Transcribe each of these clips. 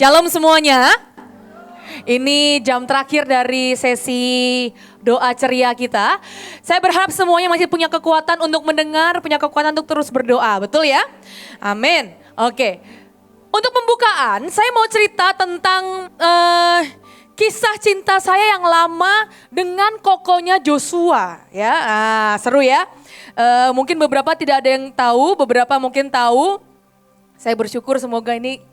Shalom semuanya. Ini jam terakhir dari sesi doa ceria kita. Saya berharap semuanya masih punya kekuatan untuk mendengar, punya kekuatan untuk terus berdoa. Betul ya? Amin. Oke. Untuk pembukaan, saya mau cerita tentang kisah cinta saya yang lama dengan kokonya Joshua. Ya, seru ya. Mungkin beberapa tidak ada yang tahu, beberapa mungkin tahu. Saya bersyukur semoga ini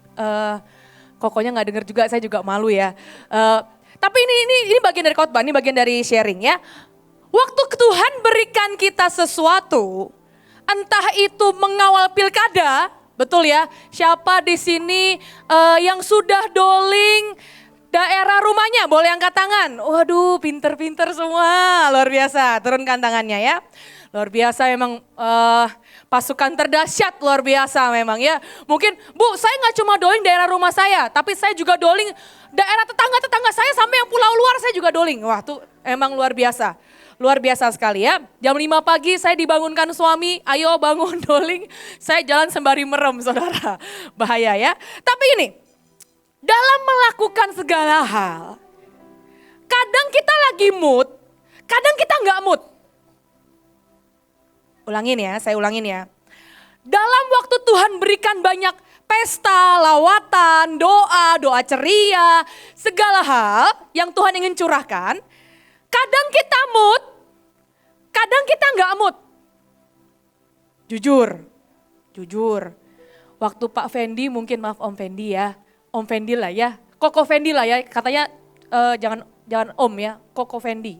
kokonya nggak dengar juga, saya juga malu ya. Tapi ini bagian dari khotbah, ini bagian dari sharing ya. Waktu Tuhan berikan kita sesuatu, entah itu mengawal pilkada, betul ya. Siapa di sini yang sudah doling daerah rumahnya, boleh angkat tangan. Waduh, pinter-pinter semua, luar biasa. Turunkan tangannya ya. Luar biasa memang pasukan terdahsyat, luar biasa memang ya. Mungkin Bu, saya nggak cuma doling daerah rumah saya, tapi saya juga doling daerah tetangga-tetangga saya sampai yang pulau luar saya juga doling. Wah tuh emang luar biasa. Luar biasa sekali ya. Jam 5 pagi saya dibangunkan suami, ayo bangun doling. Saya jalan sembari merem saudara. Bahaya ya. Tapi ini, dalam melakukan segala hal, kadang kita lagi mood, kadang kita nggak mood. Saya ulangin ya. Dalam waktu Tuhan berikan banyak pesta, lawatan, doa ceria, segala hal yang Tuhan ingin curahkan. Kadang kita mood, kadang kita nggak mood. Jujur. Waktu Pak Fendi, mungkin maaf Om Fendi ya. Om Fendi lah ya, Koko Fendi lah ya, katanya jangan Om ya, Koko Fendi.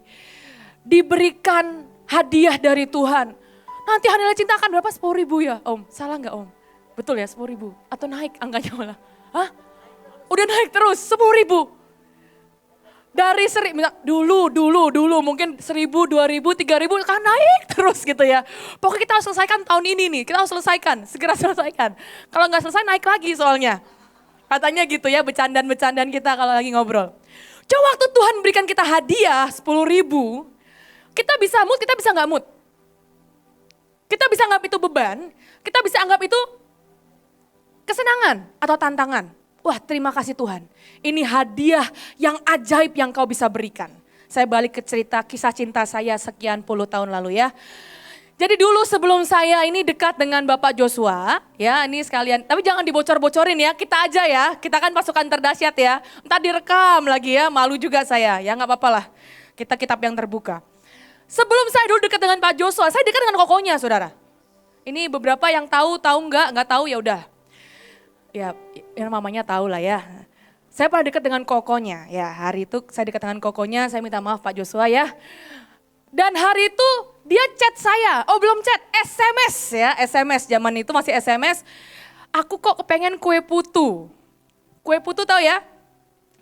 Diberikan hadiah dari Tuhan. Nanti hari raya cinta akan berapa? 10.000 ya Om, salah nggak Om? Betul ya 10.000 atau naik angkanya malah? Hah? Udah naik terus 10.000. Dari dulu mungkin 1.000, 2.000, 3.000 kan naik terus gitu ya. Pokoknya kita harus selesaikan tahun ini nih, kita harus selesaikan, segera selesaikan. Kalau nggak selesai naik lagi soalnya. Katanya gitu ya, bercandaan kita kalau lagi ngobrol. Coba waktu Tuhan berikan kita hadiah 10.000, kita bisa mood, kita bisa nggak mood. Kita bisa anggap itu beban, kita bisa anggap itu kesenangan atau tantangan. Wah terima kasih Tuhan, ini hadiah yang ajaib yang kau bisa berikan. Saya balik ke cerita kisah cinta saya sekian puluh tahun lalu ya. Jadi dulu sebelum saya ini dekat dengan Bapak Joshua, ya ini sekalian, tapi jangan dibocor-bocorin ya, kita aja ya, kita kan pasukan terdahsyat ya. Entar direkam lagi ya, malu juga saya, ya nggak apa-apa lah, kita kitab yang terbuka. Sebelum saya dulu dekat dengan Pak Joshua, saya dekat dengan kokonya saudara. Ini beberapa yang tahu nggak tahu ya udah. Ya yang mamanya tahu lah ya. Saya pernah dekat dengan kokonya, ya hari itu saya dekat dengan kokonya, saya minta maaf Pak Joshua ya. Dan hari itu dia chat saya, belum chat, SMS ya, SMS zaman itu masih SMS. Aku kok kepengen kue putu. Kue putu tahu ya?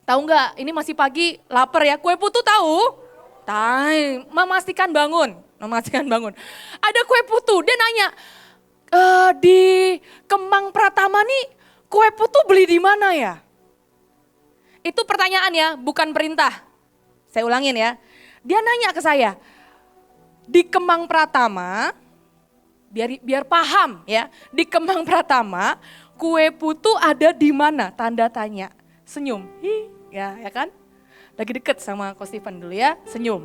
Tahu nggak? Ini masih pagi, lapar ya. Kue putu tahu? Memastikan bangun. Ada kue putu, dia nanya, di Kemang Pratama nih kue putu beli di mana ya? Itu pertanyaan ya, bukan perintah. Saya ulangin ya, dia nanya ke saya, di Kemang Pratama, biar paham ya, di Kemang Pratama kue putu ada di mana? Tanda tanya, senyum, ya kan? Lagi deket sama Ko Steven dulu ya, senyum.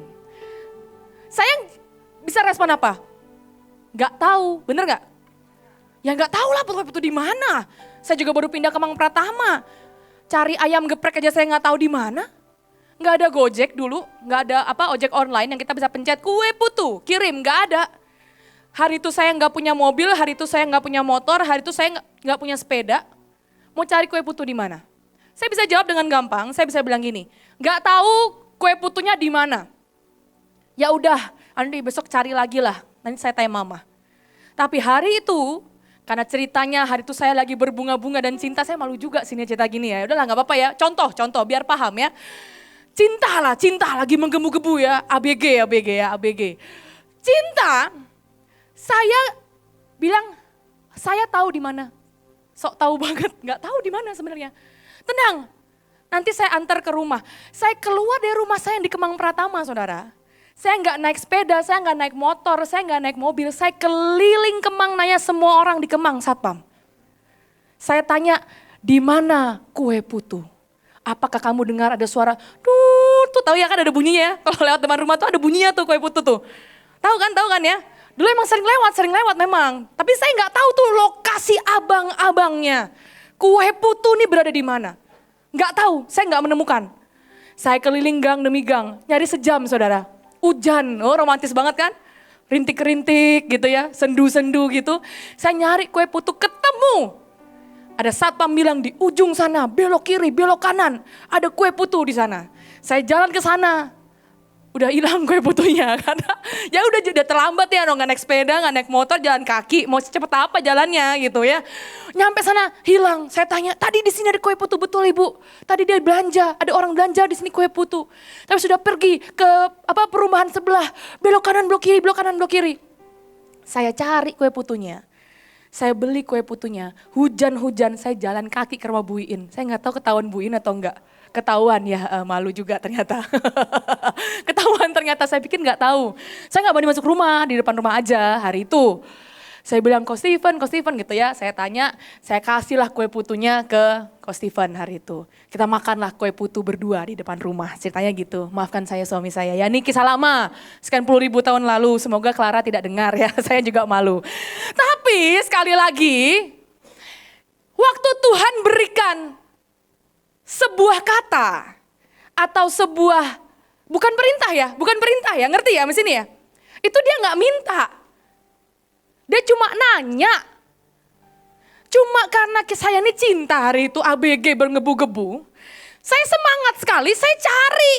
Saya bisa respon apa? Gak tahu, bener gak? Ya gak tahu lah putu di mana. Saya juga baru pindah ke Mang Pratama. Cari ayam geprek aja saya gak tahu di mana. Gak ada Gojek dulu, gak ada ojek online yang kita bisa pencet kue putu, kirim, gak ada. Hari itu saya gak punya mobil, hari itu saya gak punya motor, hari itu saya gak punya sepeda. Mau cari kue putu di mana? Saya bisa jawab dengan gampang, saya bisa bilang gini, gak tahu kue putunya di mana. Ya udah, nanti besok cari lagi lah, nanti saya tanya mama. Tapi hari itu, karena ceritanya hari itu saya lagi berbunga-bunga dan cinta, saya malu juga sini cerita gini ya. Udahlah gak apa-apa ya, contoh biar paham ya. Cinta lagi menggebu-gebu ya, ABG. Cinta, saya bilang, saya tahu di mana. Sok tahu banget, gak tahu di mana sebenarnya. Tenang, nanti saya antar ke rumah. Saya keluar dari rumah saya yang di Kemang Pratama saudara. Saya nggak naik sepeda, saya nggak naik motor, saya nggak naik mobil. Saya keliling Kemang nanya semua orang di Kemang satpam. Saya tanya, Di mana kue putu? Apakah kamu dengar ada suara tuh tahu ya kan ada bunyinya ya. Kalau lewat depan rumah tuh ada bunyinya tuh kue putu tuh. Tahu kan ya? Dulu emang sering lewat memang. Tapi saya nggak tahu tuh lokasi abang-abangnya. Kue putu ini berada di mana? Nggak tahu, saya nggak menemukan. Saya keliling gang demi gang, nyari sejam saudara. Hujan, romantis banget kan? Rintik-rintik gitu ya, sendu-sendu gitu. Saya nyari kue putu, ketemu. Ada satpam bilang di ujung sana, belok kiri, belok kanan. Ada kue putu di sana. Saya jalan ke sana. Udah hilang kue putunya karena ya udah terlambat ya, nggak naik sepeda, nggak naik motor, jalan kaki, mau cepet apa jalannya gitu ya. Nyampe sana hilang. Saya tanya, tadi di sini ada kue putu, betul ibu? Tadi dia belanja, ada orang belanja di sini kue putu. Tapi sudah pergi ke perumahan sebelah, belok kanan, belok kiri, belok kanan, belok kiri. Saya cari kue putunya. Saya beli kue putunya, hujan-hujan saya jalan kaki ke rumah Bu Iin. Saya nggak tahu ketahuan Bu Iin atau enggak. Ketahuan ya, malu juga ternyata. Ketahuan ternyata, saya pikir nggak tahu. Saya nggak berani masuk rumah, di depan rumah aja hari itu. Saya bilang, Ko Steven gitu ya. Saya tanya, saya kasihlah kue putunya ke Ko Steven hari itu. Kita makanlah kue putu berdua di depan rumah, ceritanya gitu. Maafkan saya suami saya, ya ini kisah lama. Sekian puluh ribu tahun lalu, semoga Clara tidak dengar ya, saya juga malu. Tapi sekali lagi, waktu Tuhan berikan sebuah kata atau sebuah, bukan perintah ya, ngerti ya di sini ya? Itu dia nggak minta, dia cuma nanya. Cuma karena saya ini cinta hari itu ABG bergebu-gebu, saya semangat sekali, saya cari.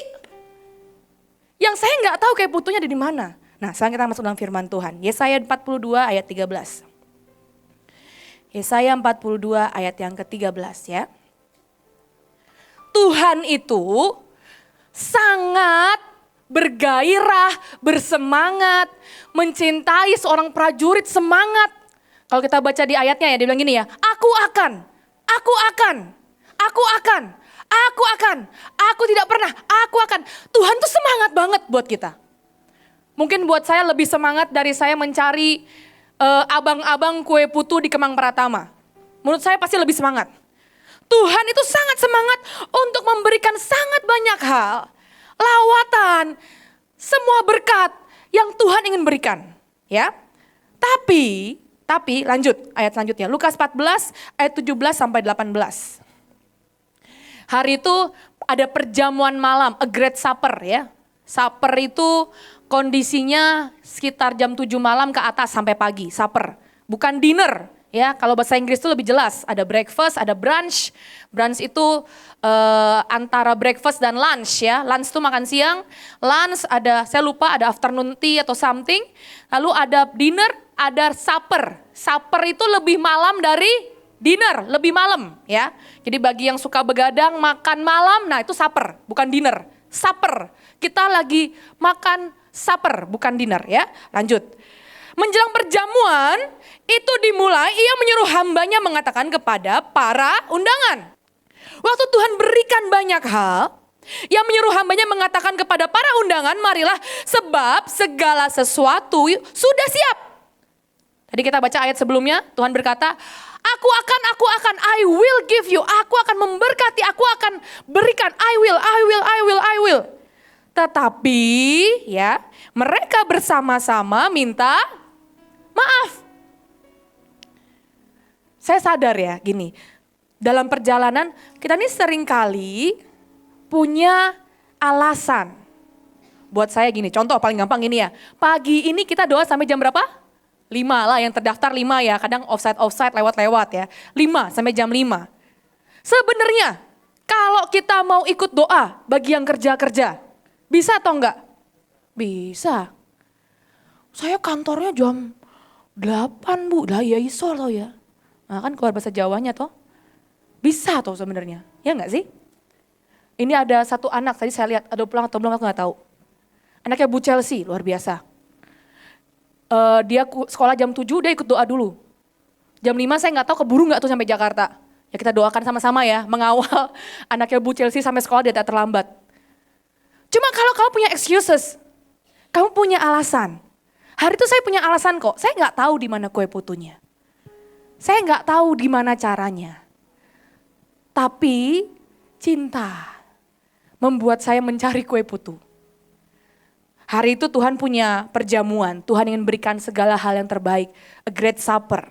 Yang saya nggak tahu kayak putunya ada di mana. Nah, sekarang kita masuk dalam firman Tuhan. Yesaya 42 ayat 13. Yesaya 42 ayat yang ke-13 ya. Tuhan itu sangat bergairah, bersemangat, mencintai seorang prajurit semangat. Kalau kita baca di ayatnya ya, dia bilang gini ya, aku akan, aku tidak pernah, aku akan. Tuhan tuh semangat banget buat kita. Mungkin buat saya lebih semangat dari saya mencari abang-abang kue putu di Kemang Pratama. Menurut saya pasti lebih semangat. Tuhan itu sangat semangat untuk memberikan sangat banyak hal, lawatan, semua berkat yang Tuhan ingin berikan, ya. Tapi lanjut ayat selanjutnya, Lukas 14 ayat 17 sampai 18. Hari itu ada perjamuan malam, a great supper ya. Supper itu kondisinya sekitar jam 7 malam ke atas sampai pagi, supper, bukan dinner. Ya, kalau bahasa Inggris itu lebih jelas, ada breakfast, ada brunch. Brunch itu antara breakfast dan lunch ya. Lunch itu makan siang, lunch ada, saya lupa ada afternoon tea atau something. Lalu ada dinner, ada supper. Supper itu lebih malam dari dinner, lebih malam ya. Jadi bagi yang suka begadang makan malam, nah itu supper, bukan dinner. Supper, kita lagi makan supper, bukan dinner ya. Lanjut. Menjelang perjamuan itu dimulai, ia menyuruh hambanya mengatakan kepada para undangan. Waktu Tuhan berikan banyak hal, ia menyuruh hambanya mengatakan kepada para undangan, marilah sebab segala sesuatu sudah siap. Tadi kita baca ayat sebelumnya, Tuhan berkata, aku akan, I will give you, aku akan memberkati, aku akan berikan, I will. Tetapi ya, mereka bersama-sama minta maaf. Saya sadar ya gini, dalam perjalanan kita ini seringkali punya alasan. Buat saya gini, contoh paling gampang ini ya, pagi ini kita doa sampai jam berapa? 5 lah, yang terdaftar 5 ya, kadang offside lewat-lewat ya. 5 sampai jam 5. Sebenarnya kalau kita mau ikut doa bagi yang kerja-kerja, bisa atau enggak? Bisa. Saya kantornya jam 8 bu, lah ya iso loh ya. Nah kan keluar bahasa Jawanya toh. Bisa toh sebenarnya, ya enggak sih? Ini ada satu anak, tadi saya lihat ada pulang atau belum aku enggak tahu. Anaknya Bu Chelsea, luar biasa. Dia sekolah jam 7, dia ikut doa dulu. Jam 5 saya enggak tahu keburu enggak tuh sampai Jakarta. Ya kita doakan sama-sama ya, mengawal anaknya Bu Chelsea sampai sekolah dia tak terlambat. Cuma kalau kamu punya excuses, kamu punya alasan. Hari itu saya punya alasan kok, saya nggak tahu di mana kue putunya. Saya nggak tahu di mana caranya. Tapi cinta membuat saya mencari kue putu. Hari itu Tuhan punya perjamuan, Tuhan ingin berikan segala hal yang terbaik. A great supper,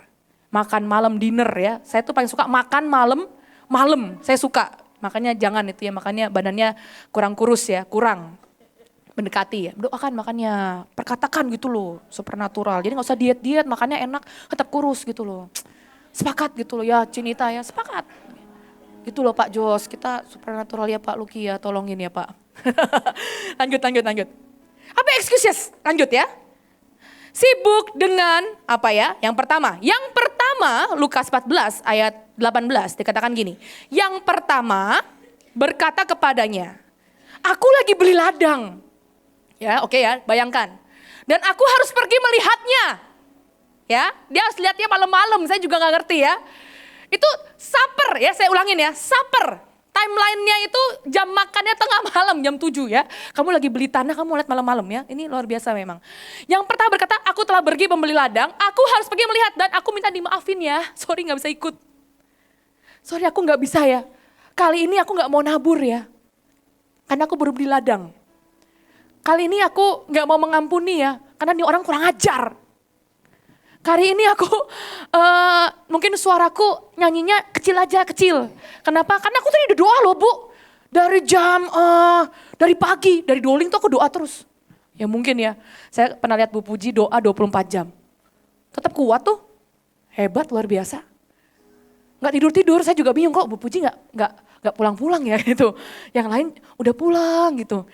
makan malam, dinner ya. Saya tuh paling suka makan malam, saya suka. Makanya jangan itu ya, makanya badannya kurang kurus ya, kurang. Mendekati ya, doakan makannya, perkatakan gitu loh, supernatural. Jadi gak usah diet-diet, makannya enak, tetap kurus gitu loh. Sepakat gitu loh ya, Cinita ya, sepakat. Gitu loh Pak Jos, kita supernatural ya Pak Luki ya, tolongin ya Pak. lanjut. Apa excuses? Lanjut ya. Sibuk dengan apa ya? Yang pertama Lukas 14 ayat 18 dikatakan gini. Yang pertama berkata kepadanya, aku lagi beli ladang. Ya, oke ya, bayangkan. Dan aku harus pergi melihatnya. Ya, dia harus lihatnya malam-malam, saya juga gak ngerti ya. Itu supper ya, saya ulangin ya, supper. Timeline-nya itu jam makannya tengah malam, jam 7 ya. Kamu lagi beli tanah, kamu lihat malam-malam ya. Ini luar biasa memang. Yang pertama berkata, aku telah pergi membeli ladang, aku harus pergi melihat dan aku minta dimaafin ya. Sorry gak bisa ikut. Sorry aku gak bisa ya. Kali ini aku gak mau nabur ya. Karena aku baru beli ladang. Kali ini aku gak mau mengampuni ya, karena ini orang kurang ajar. Kali ini aku mungkin suaraku nyanyinya kecil aja, kecil. Kenapa? Karena aku tadi udah doa loh Bu. Dari pagi, dari doling tuh aku doa terus. Ya mungkin ya, saya pernah lihat Bu Puji doa 24 jam. Tetap kuat tuh, hebat luar biasa. Gak tidur-tidur, saya juga bingung kok Bu Puji gak pulang-pulang ya gitu. Yang lain udah pulang gitu.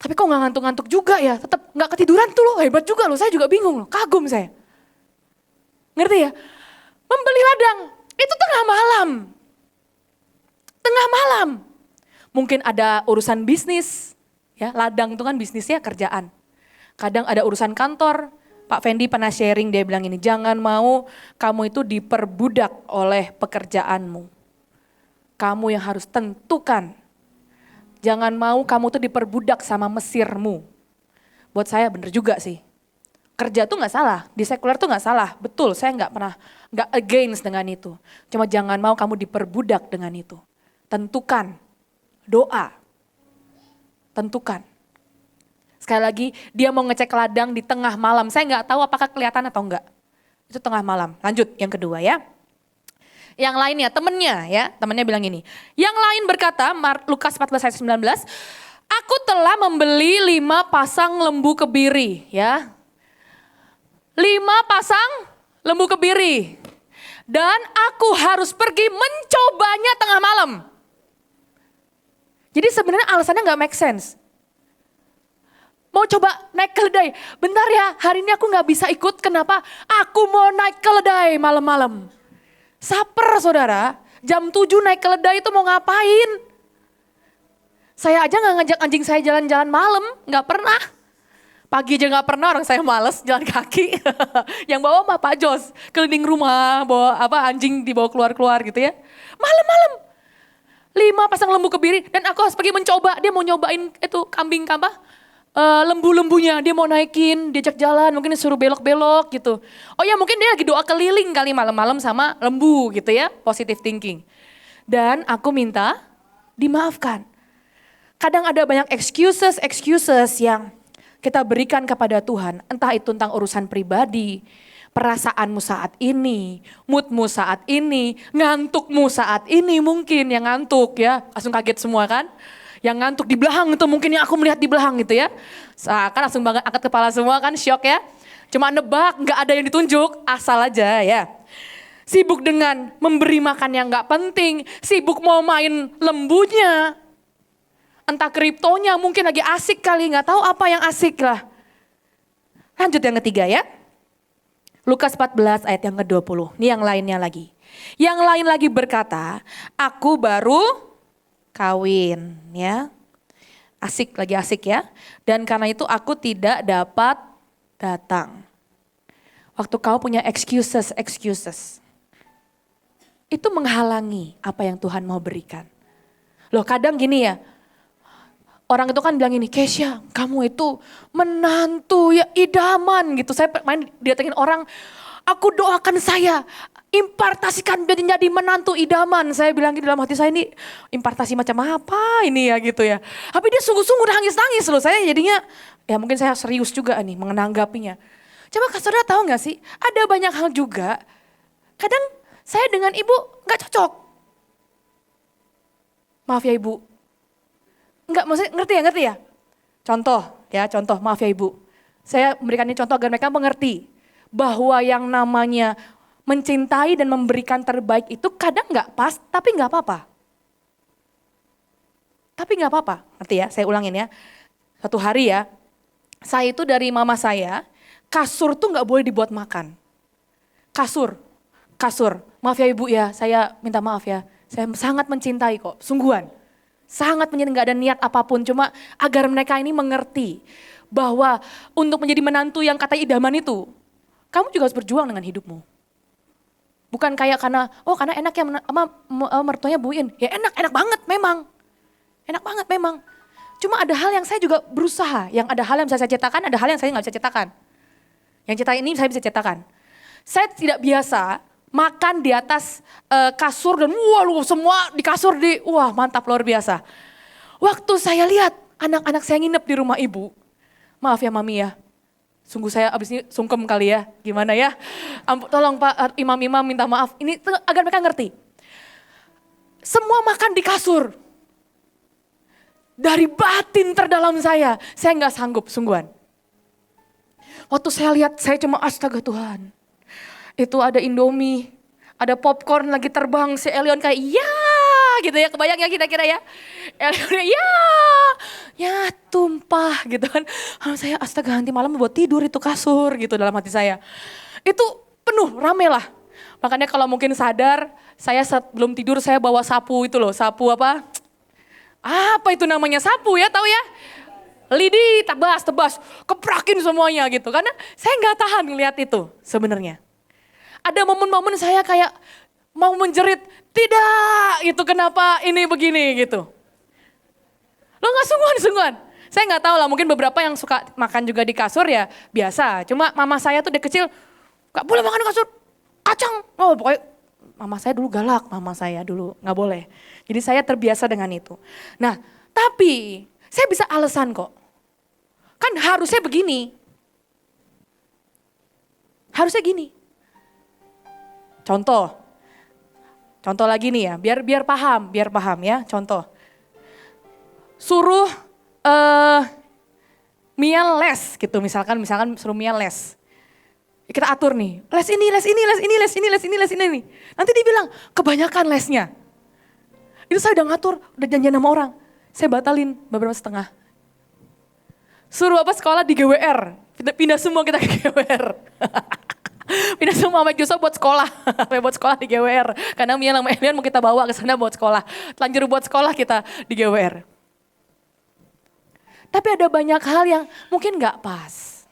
Tapi kok gak ngantuk-ngantuk juga ya, tetap gak ketiduran tuh loh, hebat juga loh, saya juga bingung loh, kagum saya. Ngerti ya? Membeli ladang, itu tengah malam. Tengah malam. Mungkin ada urusan bisnis, ya ladang itu kan bisnisnya kerjaan. Kadang ada urusan kantor, Pak Fendi pernah sharing, dia bilang ini, jangan mau kamu itu diperbudak oleh pekerjaanmu. Kamu yang harus tentukan. Jangan mau kamu tuh diperbudak sama Mesirmu. Buat saya bener juga sih. Kerja tuh gak salah, di sekuler tuh gak salah. Betul, saya gak against dengan itu. Cuma jangan mau kamu diperbudak dengan itu. Tentukan, doa. Tentukan. Sekali lagi, dia mau ngecek ladang di tengah malam. Saya gak tahu apakah kelihatan atau enggak. Itu tengah malam. Lanjut, yang kedua ya. Yang lainnya, temennya bilang gini. Yang lain berkata, Lukas 14 ayat 19, aku telah membeli 5 pasang lembu kebiri. Ya, 5 pasang lembu kebiri. Dan aku harus pergi mencobanya tengah malam. Jadi sebenarnya alasannya gak make sense. Mau coba naik keledai. Bentar ya, hari ini aku gak bisa ikut. Kenapa? Aku mau naik keledai malam-malam. Saper saudara, jam 7 naik keledai itu mau ngapain? Saya aja gak ngajak anjing saya jalan-jalan malam, gak pernah. Pagi aja gak pernah, orang saya males jalan kaki. Yang bawa mah Pak Jos, keliling rumah, bawa anjing dibawa keluar-keluar gitu ya. Malam-malam, 5 pasang lembu kebiri dan aku harus pergi mencoba, dia mau nyobain itu kambing lembu-lembunya, dia mau naikin, diajak jalan, mungkin disuruh belok-belok gitu. Oh ya mungkin dia lagi doa keliling kali malam-malam sama lembu gitu ya, positive thinking. Dan aku minta dimaafkan. Kadang ada banyak excuses yang kita berikan kepada Tuhan, entah itu tentang urusan pribadi, perasaanmu saat ini, moodmu saat ini, ngantukmu saat ini mungkin yang ngantuk ya, langsung kaget semua kan. Yang ngantuk di belakang itu mungkin yang aku melihat di belakang gitu ya. Kan langsung banget angkat kepala semua kan, syok ya. Cuma nebak, gak ada yang ditunjuk, asal aja ya. Sibuk dengan memberi makan yang gak penting, sibuk mau main lembunya. Entah kriptonya mungkin lagi asik kali, gak tahu apa yang asik lah. Lanjut yang ketiga ya. Lukas 14 ayat yang ke-20, ini yang lainnya lagi. Yang lain lagi berkata, aku baru kawin ya, lagi asik ya, dan karena itu aku tidak dapat datang. Waktu kau punya excuses, itu menghalangi apa yang Tuhan mau berikan. Loh kadang gini ya, orang itu kan bilang ini, Kesha kamu itu menantu ya idaman gitu. Saya main didatengin orang, aku doakan saya, impartasikan jadi menantu idaman. Saya bilang di dalam hati saya, ini impartasi macam apa ini ya gitu ya. Tapi dia sungguh-sungguh nangis-nangis loh. Saya jadinya ya mungkin saya serius juga nih menanggapinya. Coba saudara tahu gak sih, ada banyak hal juga, kadang saya dengan ibu gak cocok. Maaf ya ibu. Enggak, maksudnya ngerti ya? Contoh, maaf ya ibu. Saya memberikan ini contoh agar mereka mengerti bahwa yang namanya mencintai dan memberikan terbaik itu kadang gak pas, tapi gak apa-apa. Tapi gak apa-apa, ngerti ya? Saya ulangin ya. Suatu hari ya, saya itu dari mama saya, kasur tuh gak boleh dibuat makan. Kasur. Maaf ya ibu ya, saya minta maaf ya. Saya sangat mencintai kok, sungguhan. Sangat mencintai, gak ada niat apapun. Cuma agar mereka ini mengerti bahwa untuk menjadi menantu yang kata idaman itu, kamu juga harus berjuang dengan hidupmu. Bukan kayak karena enak ya mertuanya buin. Ya enak banget memang. Enak banget memang. Cuma ada hal yang saya juga berusaha. Yang ada hal yang bisa saya cetakan, ada hal yang saya gak bisa cetakan. Yang cetak ini saya bisa cetakan. Saya tidak biasa makan di atas kasur dan semua di kasur mantap luar biasa. Waktu saya lihat anak-anak saya nginep di rumah ibu. Maaf ya mami ya. Sungguh saya abis ini sungkem kali ya. Gimana ya. Tolong pak imam-imam minta maaf. Ini agar mereka ngerti. Semua makan di kasur. Dari batin terdalam saya gak sanggup sungguhan. Waktu saya lihat, saya cuma astaga Tuhan. Itu ada Indomie, ada popcorn lagi terbang, si Elion kayak ya gitu ya, kebayang ya kira-kira ya. Elion ya tumpah gitu kan. Saya astaga nanti malam buat tidur itu kasur gitu dalam hati saya. Itu penuh, rame lah. Makanya kalau mungkin sadar, saya sebelum tidur saya bawa sapu itu loh, sapu apa itu namanya sapu ya, tahu ya? Lidi, tebas, keprakin semuanya gitu. Karena saya gak tahan ngeliat itu sebenarnya. Ada momen-momen saya kayak mau menjerit, tidak itu kenapa ini begini gitu. Lo gak sungguhan. Saya gak tahu lah, mungkin beberapa yang suka makan juga di kasur ya biasa. Cuma mama saya tuh dari kecil, gak boleh makan di kasur, kacang. Oh pokoknya mama saya dulu galak, gak boleh. Jadi saya terbiasa dengan itu. Nah tapi saya bisa alasan kok. Kan harusnya begini. Harusnya gini. Contoh lagi nih ya, biar paham ya, contoh. Suruh Mia les gitu, misalkan suruh Mia les. Kita atur nih, les ini. Nanti dia bilang, kebanyakan lesnya. Itu saya udah ngatur, udah janjian sama orang. Saya batalin beberapa setengah. Suruh sekolah di GWR, pindah semua kita ke GWR. Pindah semua sama Juso buat sekolah, buat sekolah di GWR. Karena Mia sama Elian mau kita bawa ke sana buat sekolah. Telanjur buat sekolah kita di GWR. Tapi ada banyak hal yang mungkin gak pas.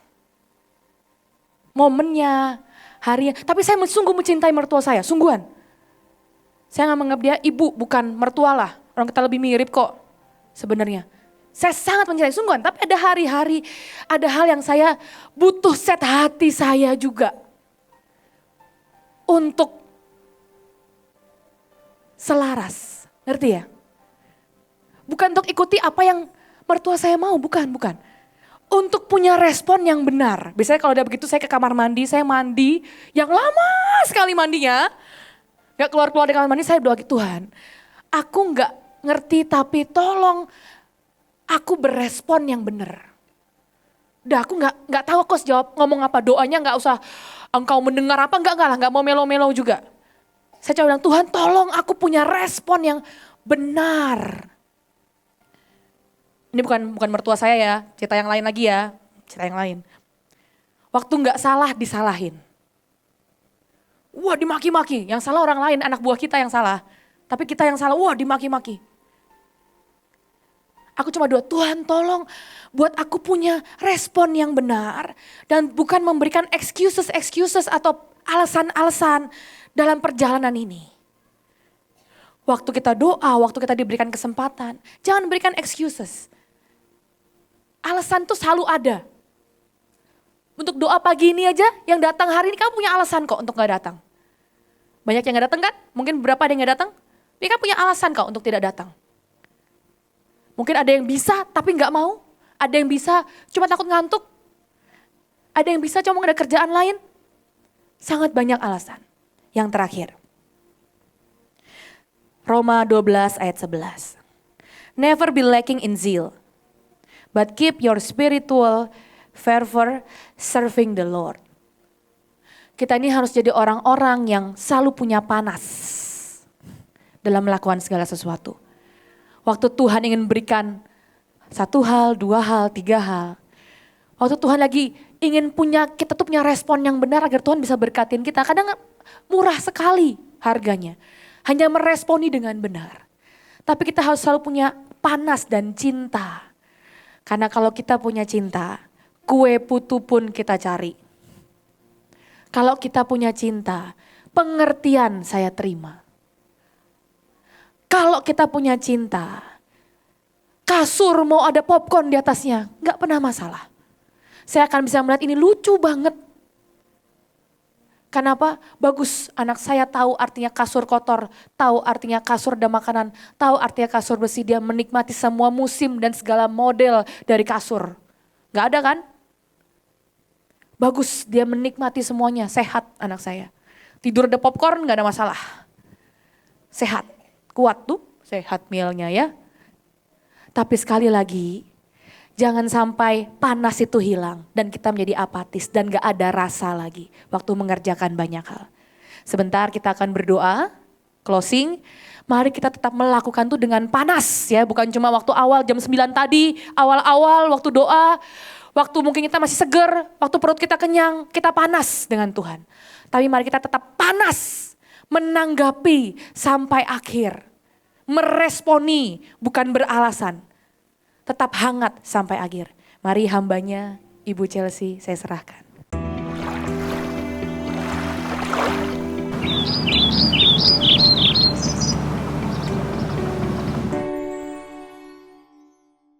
Momennya, harinya. Tapi saya sungguh mencintai mertua saya, sungguhan. Saya gak menganggap dia ibu, bukan mertua lah. Orang kita lebih mirip kok sebenarnya. Saya sangat mencintai sungguhan, tapi ada hari-hari, ada hal yang saya butuh set hati saya juga. Untuk selaras, ngerti ya? Bukan untuk ikuti apa yang mertua saya mau, bukan. Untuk punya respon yang benar. Biasanya kalau udah begitu saya ke kamar mandi, saya mandi yang lama sekali mandinya. Gak keluar dari kamar mandi, saya doa Tuhan. Aku gak ngerti tapi tolong aku berespon yang benar. Udah aku nggak tahu aku harus jawab ngomong apa, doanya nggak usah engkau mendengar apa, nggak mau melo-melo juga. Saya coba bilang Tuhan tolong aku punya respon yang benar. Ini bukan mertua saya ya, cerita yang lain lagi ya, cerita yang lain. Waktu nggak salah disalahin. Wah dimaki-maki, yang salah orang lain, anak buah kita yang salah. Tapi kita yang salah, wah dimaki-maki. Aku cuma doa, Tuhan tolong buat aku punya respon yang benar. Dan bukan memberikan excuses atau alasan-alasan dalam perjalanan ini. Waktu kita doa, waktu kita diberikan kesempatan, jangan berikan excuses. Alasan tuh selalu ada. Untuk doa pagi ini aja, yang datang hari ini kamu punya alasan kok untuk gak datang. Banyak yang gak datang kan? Mungkin beberapa ada yang gak datang? Dia kan punya alasan kok untuk tidak datang. Mungkin ada yang bisa tapi gak mau. Ada yang bisa cuma takut ngantuk. Ada yang bisa cuma ada kerjaan lain. Sangat banyak alasan. Yang terakhir. Roma 12 ayat 11. Never be lacking in zeal, but keep your spiritual fervor serving the Lord. Kita ini harus jadi orang-orang yang selalu punya panas dalam melakukan segala sesuatu. Waktu Tuhan ingin berikan satu hal, dua hal, tiga hal. Waktu Tuhan lagi ingin kita tuh punya respon yang benar agar Tuhan bisa berkatin kita. Kadang murah sekali harganya. Hanya meresponi dengan benar. Tapi kita harus selalu punya panas dan cinta. Karena kalau kita punya cinta, kue putu pun kita cari. Kalau kita punya cinta, pengertian saya terima. Kalau kita punya cinta, kasur mau ada popcorn di atasnya, gak pernah masalah. Saya akan bisa melihat ini lucu banget. Kenapa? Bagus, anak saya tahu artinya kasur kotor, tahu artinya kasur ada makanan, tahu artinya kasur bersih, dia menikmati semua musim dan segala model dari kasur. Gak ada kan? Bagus, dia menikmati semuanya, sehat anak saya. Tidur ada popcorn gak ada masalah. Sehat, kuat tuh, sehat mealnya ya. Tapi sekali lagi, jangan sampai panas itu hilang dan kita menjadi apatis dan gak ada rasa lagi waktu mengerjakan banyak hal. Sebentar kita akan berdoa, closing. Mari kita tetap melakukan tuh dengan panas ya, bukan cuma waktu awal jam 9 tadi, awal-awal waktu doa. Waktu mungkin kita masih seger, waktu perut kita kenyang, kita panas dengan Tuhan. Tapi mari kita tetap panas, menanggapi sampai akhir. Meresponi, bukan beralasan. Tetap hangat sampai akhir. Mari hambanya Ibu Chelsea saya serahkan.